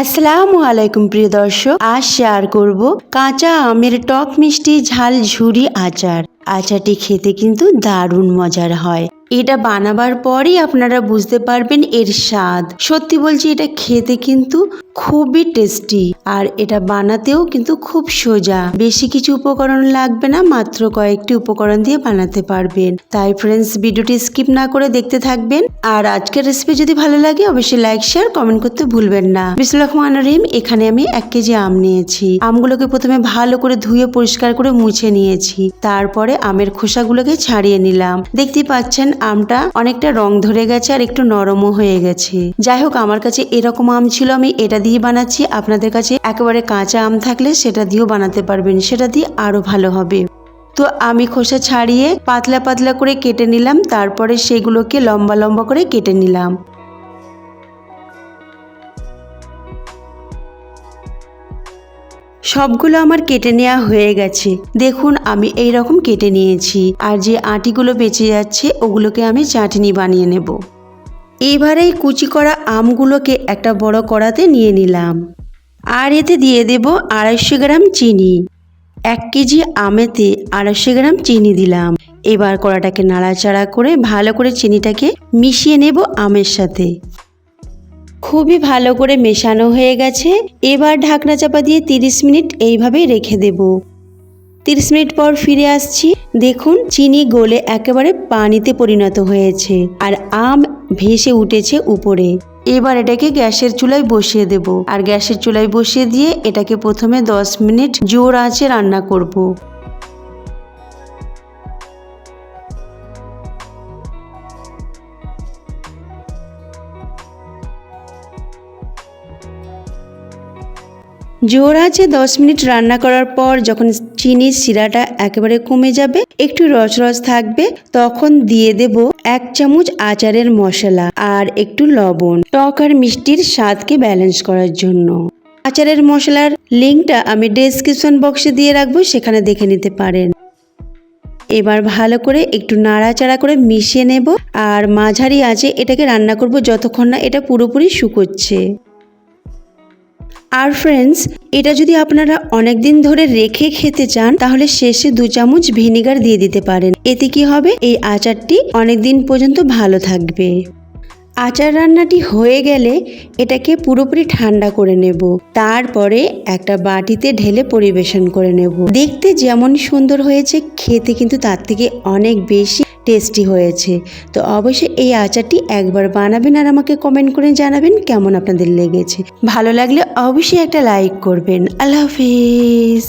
আসসালামু আলাইকুম প্রিয় দর্শক, আজ শেয়ার করব কাঁচা আমের টক মিষ্টি ঝাল ঝুরি আচার। আচারটি খেতে কিন্তু দারুণ মজার হয়। এটা বানাবার পরই আপনারা বুঝতে পারবেন এর স্বাদ। সত্যি বলছি, এটা খেতে কিন্তু খুবই টেস্টি, আর এটা বানাতেও কিন্তু খুব সোজা। বেশি কিছু উপকরণ লাগবে না, মাত্র কয়েকটি উপকরণ দিয়ে বানাতে পারবেন। তাই ফ্রেন্ডস, ভিডিওটি স্কিপ না করে দেখতে থাকবেন। আর আজকের রেসিপি যদি ভালো লাগে অবশ্যই লাইক শেয়ার কমেন্ট করতে ভুলবেন না। বিসমিল্লাহির রহমানির রহিম। এখানে আমি 1 কেজি আম নিয়েছি। আমগুলোকে প্রথমে ভালো করে ধুয়ে পরিষ্কার করে মুছে নিয়েছি। তারপরে আমের খোসাগুলোকে ছাড়িয়ে নিলাম। দেখতেই পাচ্ছেন আমটা অনেকটা রং ধরে গেছে আর একটু নরমও হয়ে গেছে। যাই হোক, আমার কাছে এরকম আম ছিল, আমি এটা দিয়ে বানাচ্ছি। আপনাদের কাছে একেবারে কাঁচা আম থাকলে সেটা দিয়েও বানাতে পারবেন, সেটা দিয়ে আরো ভালো হবে। তো আমি খোসা ছাড়িয়ে পাতলা পাতলা করে কেটে নিলাম। তারপরে সেগুলোকে লম্বা লম্বা করে কেটে নিলাম। সবগুলো আমার কেটে নেওয়া হয়ে গেছে। দেখুন, আমি এই রকম কেটে নিয়েছি। আর যে আটিগুলো বেঁচে যাচ্ছে ওগুলোকে আমি চাটনি বানিয়ে নেব। এবারে কুচি করা আমগুলোকে একটা বড় কড়াতে নিয়ে নিলাম। আর এতে দিয়ে দেব 250 গ্রাম চিনি। 1 কেজি আমেতে 250 গ্রাম চিনি দিলাম। এবার কড়াটাকে নাড়াচাড়া করে ভালো করে চিনিটাকে মিশিয়ে নেব আমের সাথে। খুবই ভালো করে মেশানো হয়ে গেছে। এবার ঢাকনা চাপা দিয়ে 30 মিনিট এইভাবেই রেখে দেব। 30 মিনিট পর ফিরে আসছি। দেখুন, চিনি গলে একেবারে পানিতে পরিণত হয়েছে আর আম ভেসে উঠেছে উপরে। এবার এটাকে গ্যাসের চুলায় বসিয়ে দেব। আর গ্যাসের চুলায় বসিয়ে দিয়ে এটাকে প্রথমে 10 মিনিট জোর আঁচে রান্না করব। জোর আঁচে 10 মিনিট রান্না করার পর যখন চিনির শিরাটা একেবারে কমে যাবে, একটু রস থাকবে, তখন দিয়ে দেব 1 চামচ আচারের মশলা আর একটু লবণ, টক আর মিষ্টির স্বাদকে ব্যালেন্স করার জন্য। আচারের মশলার লিঙ্কটা আমি ডেসক্রিপশন বক্সে দিয়ে রাখবো, সেখানে দেখে নিতে পারেন। এবার ভালো করে একটু নাড়াচাড়া করে মিশিয়ে নেব। আর মাঝারি আঁচে এটাকে রান্না করব যতক্ষণ না এটা পুরোপুরি শুকোচ্ছে। আর ফ্রেন্ডস, এটা যদি আপনারা অনেক দিন ধরে রেখে খেতে চান তাহলে শেষে 2 চামচ ভিনিগার দিয়ে দিতে পারেন। এতে কি হবে, এই আচারটি অনেক দিন পর্যন্ত ভালো থাকবে। আচার রান্নাটি হয়ে গেলে এটাকে পুরোপুরি ঠান্ডা করে নেব। তারপরে একটা বাটিতে ঢেলে পরিবেশন করে নেব। দেখতে যেমন সুন্দর হয়েছে, খেতে কিন্তু তার থেকে অনেক বেশি টেস্টি হয়েছে। তো অবশ্যই এই আচারটি একবার বানাবেন আর আমাকে কমেন্ট করে জানাবেন কেমন আপনাদের লেগেছে। ভালো লাগলে অবশ্যই একটা লাইক করবেন। আল্লাহ হাফিজ।